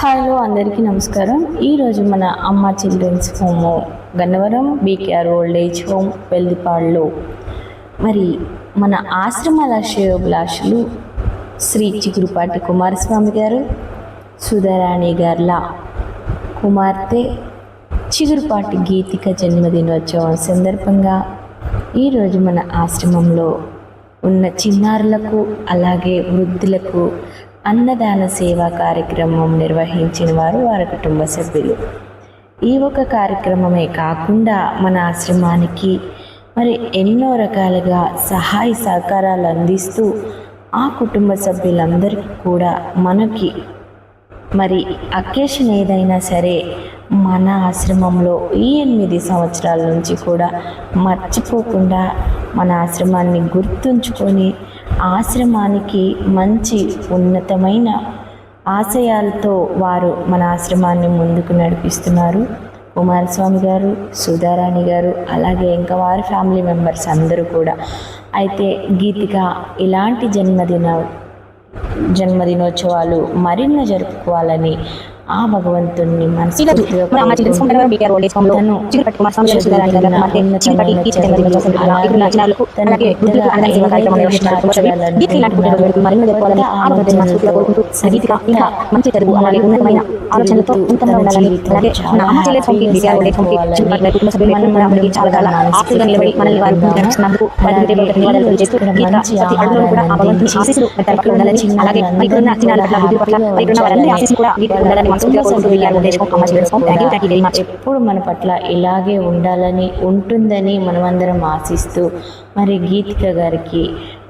Hello అందరికీ నమస్కారం. ఈరోజు మన Amma children's home Gannavaram BKR old age home వెల్దిపాడులో మరి మన ఆశ్రమాల శ్రేయోభిలాషులు శ్రీ చిగురుపాటి కుమారస్వామి గారు, సుధారాణి గార్ల కుమార్తె చిగురుపాటి గీతిక జన్మదినోత్సవం సందర్భంగా ఈరోజు మన ఆశ్రమంలో ఉన్న చిన్నారులకు అలాగే వృద్ధులకు అన్నదాన సేవా కార్యక్రమం నిర్వహించిన వారి కుటుంబ సభ్యులు. ఈ ఒక కార్యక్రమమే కాకుండా మన ఆశ్రమానికి మరి ఎన్నో రకాలుగా సహాయ సహకారాలు అందిస్తూ ఆ కుటుంబ సభ్యులందరికీ కూడా మనకి మరి అకేషన్ ఏదైనా సరే మన ఆశ్రమంలో ఈ 8 సంవత్సరాల నుంచి కూడా మర్చిపోకుండా మన ఆశ్రమాన్ని గుర్తుంచుకొని ఆశ్రమానికి మంచి ఉన్నతమైన ఆశయాలతో వారు మన ఆశ్రమాన్ని ముందుకు నడిపిస్తున్నారు. కుమారస్వామి గారు, సుధారాణి గారు, అలాగే ఇంకా వారి ఫ్యామిలీ మెంబర్స్ అందరూ కూడా. అయితే గీతిక ఇలాంటి జన్మదినోత్సవాలు మరిన్ని జరుపుకోవాలని ఆ భగవంతుణ్ణి ఎప్పుడు మన పట్ల ఇలాగే ఉండాలని ఉంటుందని మనమందరం ఆశిస్తూ మరి గీతిక గారికి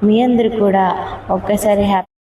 మీ అందరూ కూడా ఒక్కసారి హ్యాపీ